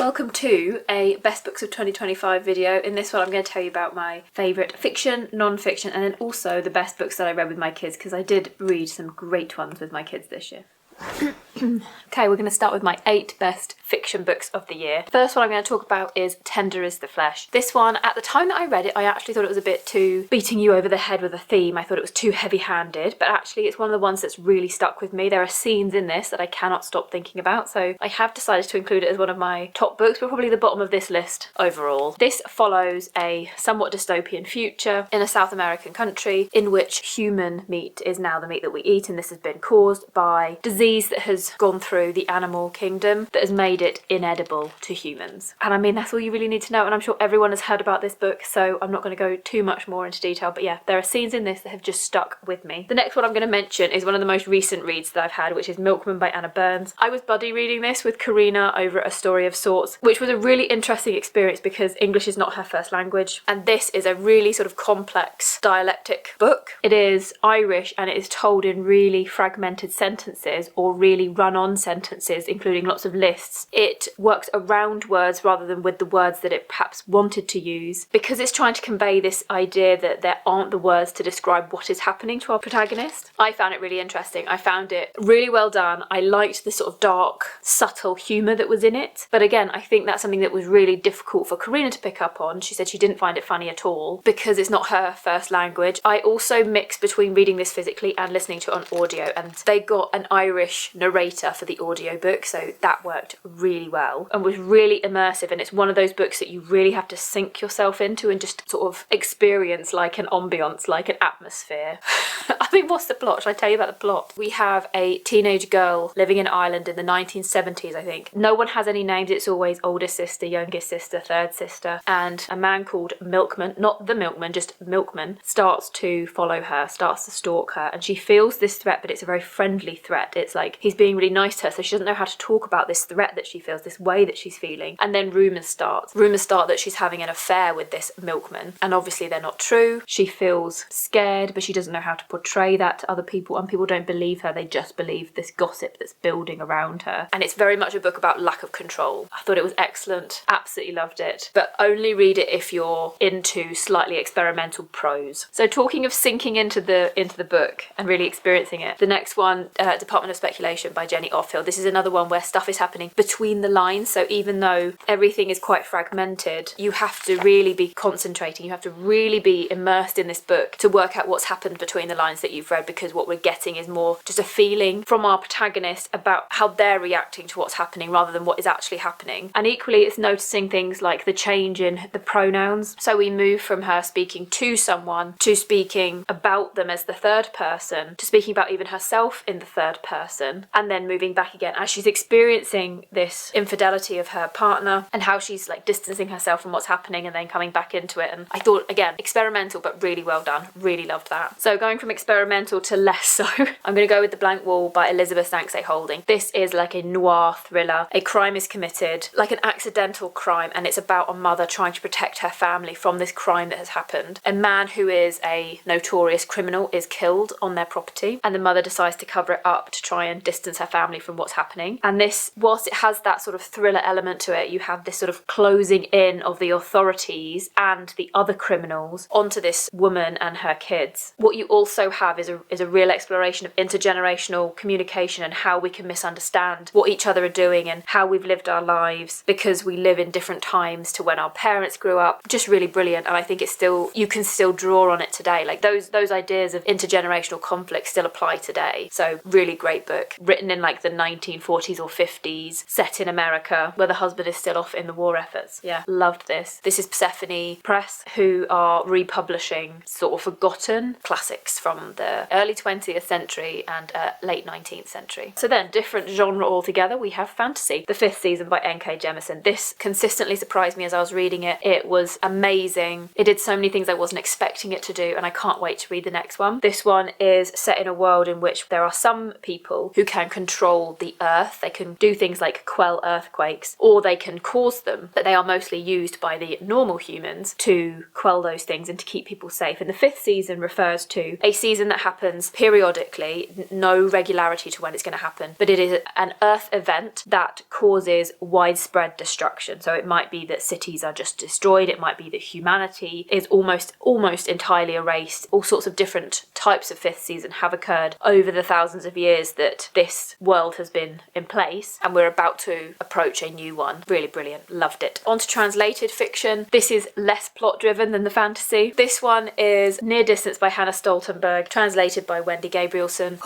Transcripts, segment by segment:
Welcome to a Best Books of 2025 video. In this one I'm going to tell you about my favourite fiction, non-fiction, and then also the best books that I read with my kids, because I did read some great ones with my kids this year. Okay, we're going to start with my 8 best fiction books of the year. The first one I'm going to talk about is Tender is the Flesh. This one, at the time that I read it, I actually thought it was a bit too beating you over the head with a theme. I thought it was too heavy-handed, but actually it's one of the ones that's really stuck with me. There are scenes in this that I cannot stop thinking about, so I have decided to include it as one of my top books, but probably the bottom of this list overall. This follows a somewhat dystopian future in a South American country in which human meat is now the meat that we eat, and this has been caused by disease that has gone through the animal kingdom that has made it inedible to humans. And I mean, that's all you really need to know, and I'm sure everyone has heard about this book, so I'm not going to go too much more into detail, but yeah, there are scenes in this that have just stuck with me. The next one I'm going to mention is one of the most recent reads that I've had, which is Milkman by Anna Burns. I was buddy reading this with Karina over at A Story of Sorts, which was a really interesting experience because English is not her first language, and this is a really sort of complex dialectic book. It is Irish and it is told in really fragmented sentences or really run-on sentences, including lots of lists. It works around words rather than with the words that it perhaps wanted to use, because it's trying to convey this idea that there aren't the words to describe what is happening to our protagonist. I found it really interesting. I found it really well done. I liked the sort of dark, subtle humour that was in it. But again, I think that's something that was really difficult for Karina to pick up on. She said she didn't find it funny at all because it's not her first language. I also mixed between reading this physically and listening to it on audio, and they got an Irish narrator for the audiobook, so that worked really well and was really immersive. And it's one of those books that you really have to sink yourself into and just sort of experience like an ambience, like an atmosphere. I mean, what's the plot? Should I tell you about the plot? We have a teenage girl living in Ireland in the 1970s, I think. No one has any names. It's always oldest sister, youngest sister, third sister, and a man called Milkman, not the milkman, just Milkman, starts to follow her, starts to stalk her, and she feels this threat, but it's a very friendly threat. It's like he's being really nice to her, so she doesn't know how to talk about this threat that she feels, this way that she's feeling. And then rumours start. Rumours start that she's having an affair with this Milkman, and obviously they're not true. She feels scared, but she doesn't know how to portray that to other people, and people don't believe her. They just believe this gossip that's building around her. And it's very much a book about lack of control. I thought it was excellent, absolutely loved it, but only read it if you're into slightly experimental prose. So talking of sinking into the book and really experiencing it, the next one, Department of Speculation by Jenny Offield. This is another one where stuff is happening between the lines, so even though everything is quite fragmented, you have to really be concentrating, you have to really be immersed in this book to work out what's happened between the lines that you've read, because what we're getting is more just a feeling from our protagonist about how they're reacting to what's happening rather than what is actually happening. And equally, it's noticing things like the change in the pronouns. So we move from her speaking to someone to speaking about them as the third person to speaking about even herself in the third person, and then moving back again as she's experiencing this infidelity of her partner and how she's like distancing herself from what's happening and then coming back into it. And I thought, again, experimental but really well done. Really loved that. So going from experimental to less so, I'm going to go with The Blank Wall by Elizabeth Danksay Holding. This is like a noir thriller. A crime is committed, like an accidental crime, and it's about a mother trying to protect her family from this crime that has happened. A man who is a notorious criminal is killed on their property, and the mother decides to cover it up to try and distance her family from what's happening. And this, whilst it has that sort of thriller element to it, you have this sort of closing in of the authorities and the other criminals onto this woman and her kids. What you also have is a real exploration of intergenerational communication and how we can misunderstand what each other are doing and how we've lived our lives because we live in different times to when our parents grew up. Just really brilliant, and I think it's still, you can still draw on it today. Like those ideas of intergenerational conflict still apply today. So really great book, written in like the 1940s or 50s, set in America where the husband is still off in the war efforts. Yeah, loved this. This is Persephone Press, who are republishing sort of forgotten classics from the early 20th century and late 19th century. So then, different genre altogether, we have fantasy. The Fifth Season by N.K. Jemisin. This consistently surprised me as I was reading it. It was amazing. It did so many things I wasn't expecting it to do, and I can't wait to read the next one. This one is set in a world in which there are some people who can control the earth. They can do things like quell earthquakes, or they can cause them, but they are mostly used by the normal humans to quell those things and to keep people safe. And the fifth season refers to a season that happens periodically, no regularity to when it's going to happen, but it is an Earth event that causes widespread destruction. So it might be that cities are just destroyed, it might be that humanity is almost entirely erased. All sorts of different types of fifth season have occurred over the thousands of years that this world has been in place, and we're about to approach a new one. Really brilliant, loved it. On to translated fiction. This is less plot driven than the fantasy. This one is Near Distance by Hannah Stoltenberg, translated by Wendy Gabrielson.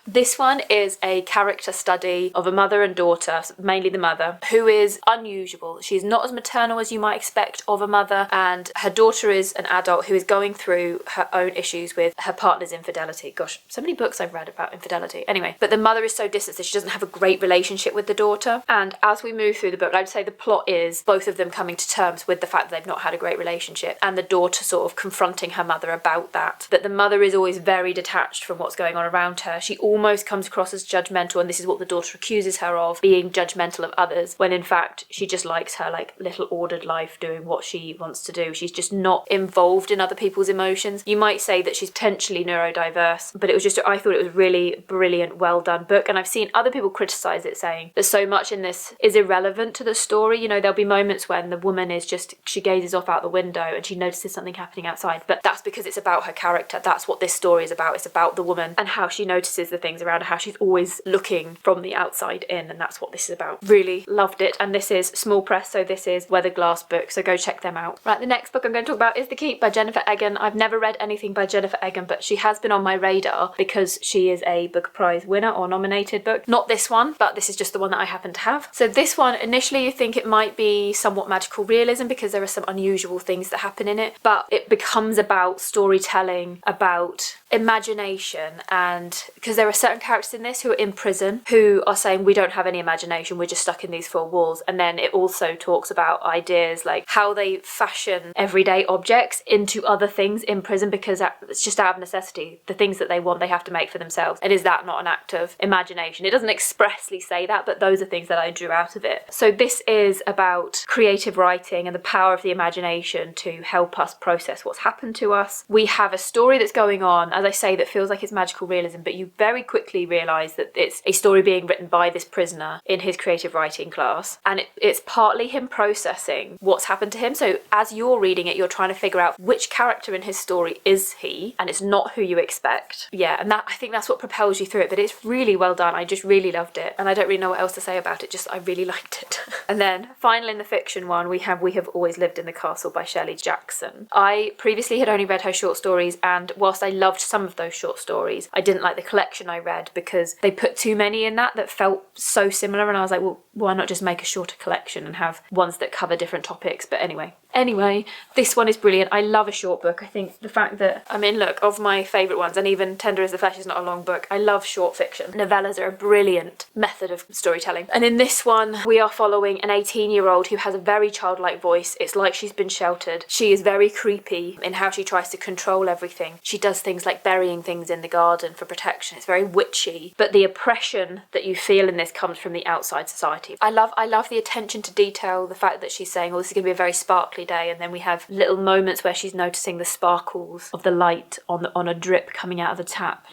This one is a character study of a mother and daughter, mainly the mother, who is unusual. She's not as maternal as you might expect of a mother, and her daughter is an adult who is going through her own issues with her partner's infidelity. Gosh, so many books I've read about infidelity. Anyway, but the mother is so distant that she doesn't have a great relationship with the daughter. And as we move through the book, I'd say the plot is both of them coming to terms with the fact that they've not had a great relationship, and the daughter sort of confronting her mother about that. That the mother is always very detached from what's going on around her. She almost comes across as judgmental, and this is what the daughter accuses her of, being judgmental of others, when in fact she just likes her like little ordered life, doing what she wants to do. She's just not involved in other people's emotions. You might say that she's potentially neurodiverse, but I thought it was really brilliant, well done book. And I've seen other people criticize it, saying that so much in this is irrelevant to the story. You know, there'll be moments when the woman is just, she gazes off out the window and she notices something happening outside, but that's because it's about her character. That's what this story is about. It's about the woman and how she notices the things around her, how she's always looking from the outside in, and that's what this is about. Really loved it. And this is small press, so this is Weather Glass Books, so go check them out. Right, the next book I'm going to talk about is The Keep by Jennifer Egan. I've never read anything by Jennifer Egan, but she has been on my radar because she is a Booker Prize winner or nominated book. Not this one, but this is just the one that I happen to have. So this one, initially you think it might be somewhat magical realism because there are some unusual things that happen in it, but it becomes about storytelling, about imagination, and because there are certain characters in this who are in prison who are saying we don't have any imagination, we're just stuck in these four walls. And then it also talks about ideas like how they fashion everyday objects into other things in prison because it's just out of necessity. The things that they want they have to make for themselves, and is that not an act of imagination? It doesn't expressly say that, but those are things that I drew out of it. So this is about creative writing and the power of the imagination to help us process what's happened to us. We have a story that's going on, as I say, that feels like it's magical realism, but you very quickly realise that it's a story being written by this prisoner in his creative writing class, and it's partly him processing what's happened to him. So as you're reading it, you're trying to figure out which character in his story is he, and it's not who you expect. Yeah, and I think that's what propels you through it, but it's really well done. I just really loved it, and I don't really know what else to say about it, just I really liked it. And then finally in the fiction one, we have Always Lived in the Castle by Shelley Jackson. I previously had only read her short stories, and whilst I loved some of those short stories, I didn't like the collection I read because they put too many in that felt so similar, and I was like, well, why not just make a shorter collection and have ones that cover different topics? But anyway, this one is brilliant. I love a short book. I think the fact that, look, of my favourite ones, and even Tender as the Flesh is not a long book, I love short fiction. Novellas are a brilliant method of storytelling. And in this one, we are following an 18-year-old who has a very childlike voice. It's like she's been sheltered. She is very creepy in how she tries to control everything. She does things like burying things in the garden for protection. It's very witchy, but the oppression that you feel in this comes from the outside society. I love the attention to detail, the fact that she's saying, oh, this is going to be a very sparkly day, and then we have little moments where she's noticing the sparkles of the light on a drip coming out of the tap.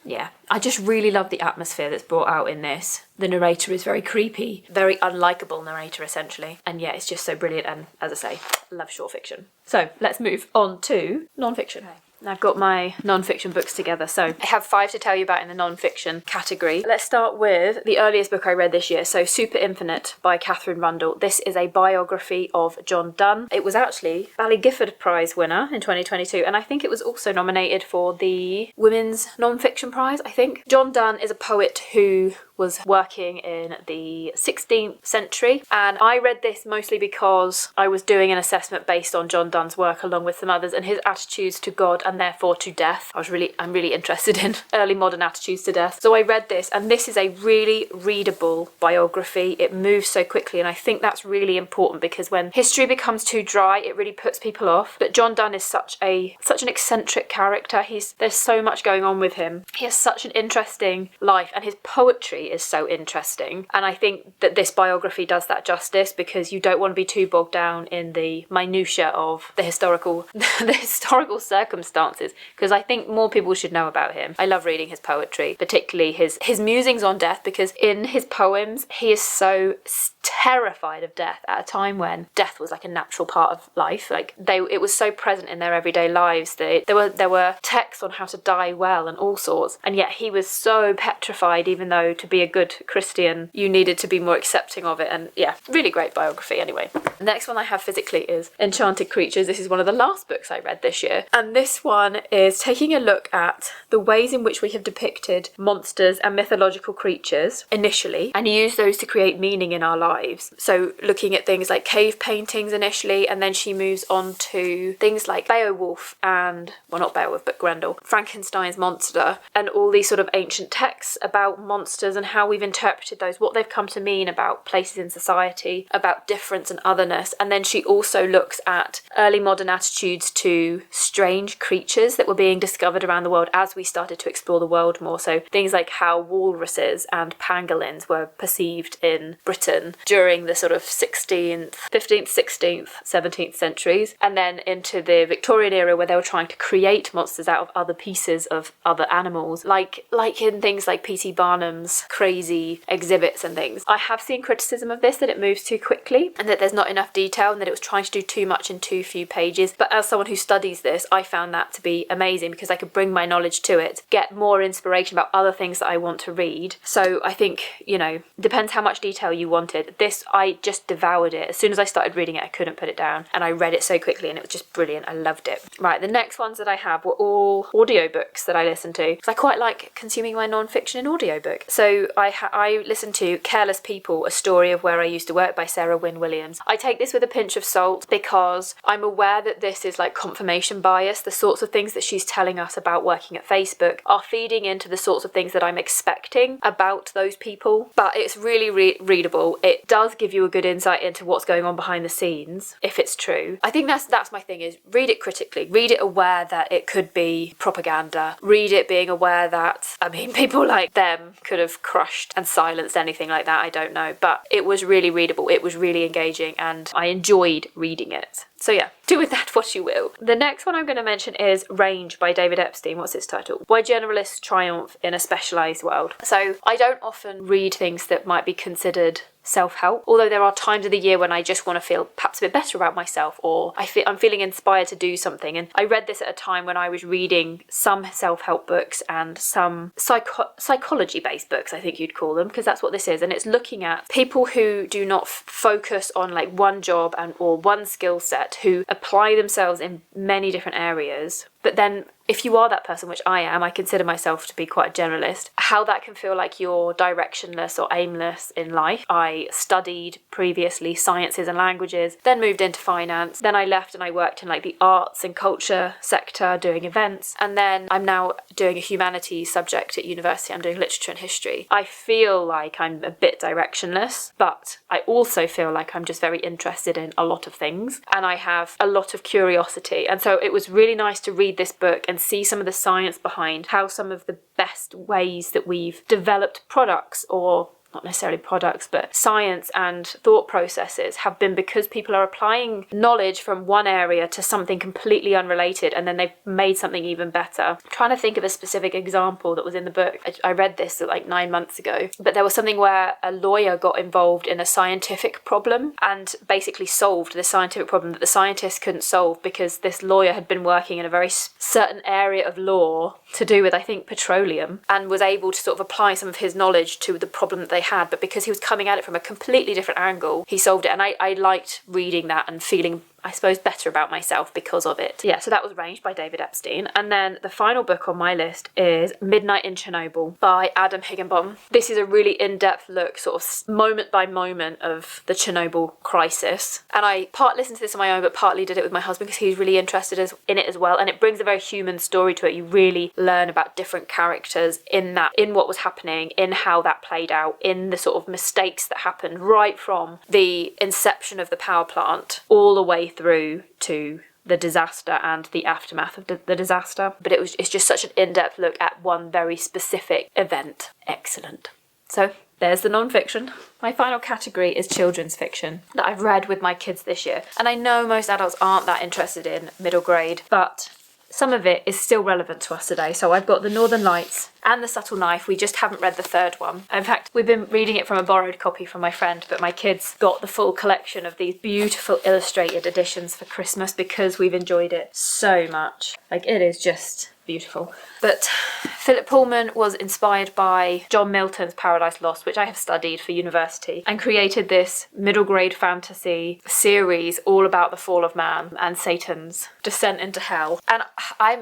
Yeah, I just really love the atmosphere that's brought out in this. The narrator is very creepy, very unlikable narrator essentially, and yeah, it's just so brilliant. And as I say, love short fiction. So let's move on to non-fiction. Okay. I've got my non-fiction books together, so I have 5 to tell you about in the non-fiction category. Let's start with the earliest book I read this year, so Super Infinite by Catherine Rundle. This is a biography of John Donne. It was actually Bally Gifford Prize winner in 2022, and I think it was also nominated for the Women's Non-Fiction Prize, I think. John Donne is a poet who was working in the 16th century, and I read this mostly because I was doing an assessment based on John Donne's work along with some others and his attitudes to God and therefore to death. I'm really interested in early modern attitudes to death. So I read this, and this is a really readable biography. It moves so quickly, and I think that's really important because when history becomes too dry, it really puts people off. But John Donne is such an eccentric character. There's so much going on with him. He has such an interesting life, and his poetry is so interesting. And I think that this biography does that justice, because you don't want to be too bogged down in the minutiae of the historical circumstances, because I think more people should know about him. I love reading his poetry, particularly his musings on death, because in his poems he is so terrified of death at a time when death was like a natural part of life. Like it was so present in their everyday lives that there were texts on how to die well and all sorts, and yet he was so petrified, even though to be a good Christian you needed to be more accepting of it. And yeah, really great biography. Anyway, the next one I have physically is Enchanted Creatures. This is one of the last books I read this year, and this one is taking a look at the ways in which we have depicted monsters and mythological creatures initially, and use those to create meaning in our lives. So looking at things like cave paintings initially, and then she moves on to things like Beowulf and, well, not Beowulf, but Grendel, Frankenstein's monster, and all these sort of ancient texts about monsters and how we've interpreted those, what they've come to mean about places in society, about difference and otherness. And then she also looks at early modern attitudes to strange creatures that were being discovered around the world as we started to explore the world more. So things like how walruses and pangolins were perceived in Britain during the sort of 15th, 16th, 17th centuries, and then into the Victorian era, where they were trying to create monsters out of other pieces of other animals, like in things like P.T. Barnum's crazy exhibits and things. I have seen criticism of this, that it moves too quickly and that there's not enough detail and that it was trying to do too much in too few pages. But as someone who studies this, I found that to be amazing, because I could bring my knowledge to it, get more inspiration about other things that I want to read. So I think, depends how much detail you wanted. This, I just devoured it. As soon as I started reading it, I couldn't put it down, and I read it so quickly and it was just brilliant. I loved it. Right, the next ones that I have were all audiobooks that I listened to, because I quite like consuming my non-fiction in audiobook. So I listened to Careless People, A Story of Where I Used to Work by Sarah Wynne Williams. I take this with a pinch of salt, because I'm aware that this is like confirmation bias. The sorts of things that she's telling us about working at Facebook are feeding into the sorts of things that I'm expecting about those people, but it's really readable. It does give you a good insight into what's going on behind the scenes, if it's true. I think that's my thing, is read it critically. Read it aware that it could be propaganda. Read it being aware that, people like them could have crushed and silenced anything like that. I don't know. But it was really readable. It was really engaging, and I enjoyed reading it. So yeah, do with that what you will. The next one I'm going to mention is Range by David Epstein. What's its title? Why Generalists Triumph in a Specialised World. So I don't often read things that might be considered self-help, although there are times of the year when I just want to feel perhaps a bit better about myself, or I'm feeling inspired to do something. And I read this at a time when I was reading some self-help books and some psychology-based books, I think you'd call them, because that's what this is. And it's looking at people who do not focus on like one job or one skill set, who apply themselves in many different areas. But then if you are that person, which I am, I consider myself to be quite a generalist, how that can feel like you're directionless or aimless in life. I studied previously sciences and languages, then moved into finance, then I left and I worked in like the arts and culture sector doing events, and then I'm now doing a humanities subject at university. I'm doing literature and history. I feel like I'm a bit directionless, but I also feel like I'm just very interested in a lot of things, and I have a lot of curiosity. And so it was really nice to read this book and see some of the science behind how some of the best ways that we've developed products, or not necessarily products, but science and thought processes, have been because people are applying knowledge from one area to something completely unrelated, and then they've made something even better. I'm trying to think of a specific example that was in the book. I read this like 9 months ago, but there was something where a lawyer got involved in a scientific problem and basically solved the scientific problem that the scientists couldn't solve, because this lawyer had been working in a very certain area of law to do with, I think, petroleum, and was able to sort of apply some of his knowledge to the problem that they had. But because he was coming at it from a completely different angle, he solved it. And I liked reading that and feeling, I suppose, better about myself because of it. Yeah, so that was Range by David Epstein. And then the final book on my list is Midnight in Chernobyl by Adam Higginbotham. This is a really in-depth look, sort of moment by moment, of the Chernobyl crisis. And I part listened to this on my own, but partly did it with my husband because he's really interested in it as well. And it brings a very human story to it. You really learn about different characters in what was happening, in how that played out, in the sort of mistakes that happened right from the inception of the power plant all the way through to the disaster and the aftermath of the disaster. But it's just such an in-depth look at one very specific event. Excellent. So there's the non-fiction. My final category is children's fiction that I've read with my kids this year. And I know most adults aren't that interested in middle grade, but some of it is still relevant to us today. So I've got The Northern Lights and The Subtle Knife. We just haven't read the third one. In fact, we've been reading it from a borrowed copy from my friend, but my kids got the full collection of these beautiful illustrated editions for Christmas because we've enjoyed it so much. Like, it is just beautiful. But Philip Pullman was inspired by John Milton's Paradise Lost, which I have studied for university, and created this middle grade fantasy series all about the fall of man and Satan's descent into hell. And I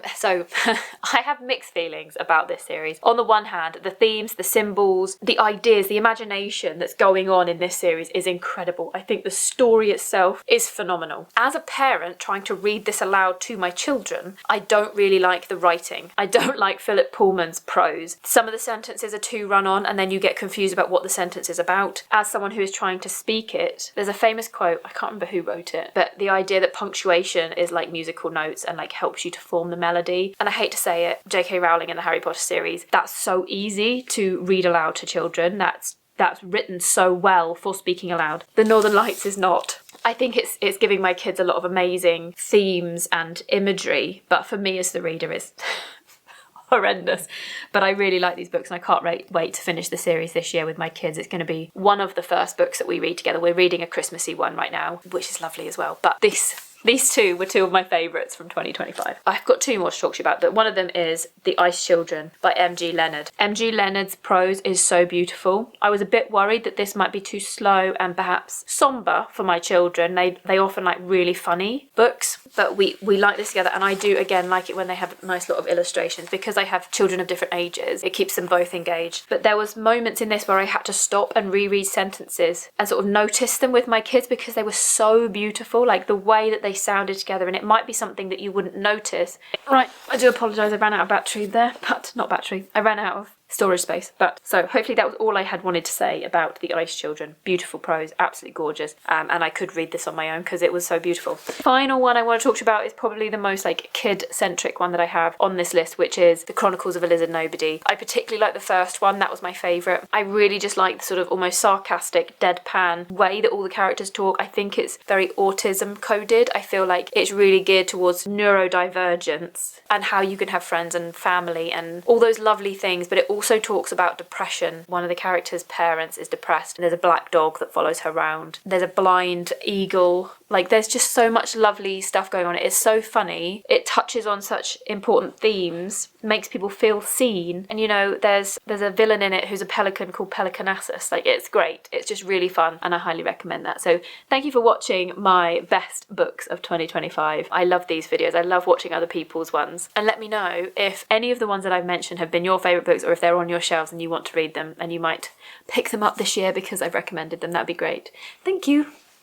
have mixed feelings about this series. On the one hand, the themes, the symbols, the ideas, the imagination that's going on in this series is incredible. I think the story itself is phenomenal. As a parent trying to read this aloud to my children, I don't really like the writing. I don't like Philip Pullman's prose. Some of the sentences are too run on and then you get confused about what the sentence is about. As someone who is trying to speak it, there's a famous quote, I can't remember who wrote it, but the idea that punctuation is like musical notes and like helps you to form the melody. And I hate to say it, J.K. Rowling in the Harry Potter series, that's so easy to read aloud to children. That's written so well for speaking aloud. The Northern Lights is not. I think it's giving my kids a lot of amazing themes and imagery, but for me as the reader it's horrendous. But I really like these books and I can't wait to finish the series this year with my kids. It's going to be one of the first books that we read together. We're reading a Christmassy one right now, which is lovely as well. But these two were two of my favourites from 2025. I've got two more to talk to you about, but one of them is The Ice Children by M.G. Leonard. M.G. Leonard's prose is so beautiful. I was a bit worried that this might be too slow and perhaps sombre for my children. They often like really funny books, but we like this together, and I do again like it when they have a nice lot of illustrations because I have children of different ages. It keeps them both engaged. But there was moments in this where I had to stop and reread sentences and sort of notice them with my kids because they were so beautiful, like the way that they sounded together, and it might be something that you wouldn't notice. Right, I do apologise, I ran out of battery there, but not battery, I ran out of storage space. But so hopefully that was all I had wanted to say about The Ice Children. Beautiful prose, absolutely gorgeous, and I could read this on my own because it was so beautiful. Final one I want to talk to you about is probably the most like kid-centric one that I have on this list, which is The Chronicles of a Lizard Nobody. I particularly like the first one, that was my favourite. I really just like the sort of almost sarcastic, deadpan way that all the characters talk. I think it's very autism coded. I feel like it's really geared towards neurodivergence and how you can have friends and family and all those lovely things, but it also talks about depression. One of the characters' parents is depressed and there's a black dog that follows her around. There's a blind eagle. Like, there's just so much lovely stuff going on. It is so funny. It touches on such important themes, makes people feel seen. And you know, there's a villain in it who's a pelican called Pelicanassus. Like, it's great. It's just really fun and I highly recommend that. So thank you for watching my best books of 2025. I love these videos. I love watching other people's ones. And let me know if any of the ones that I've mentioned have been your favourite books or if they're on your shelves and you want to read them and you might pick them up this year because I've recommended them. That'd be great. Thank you.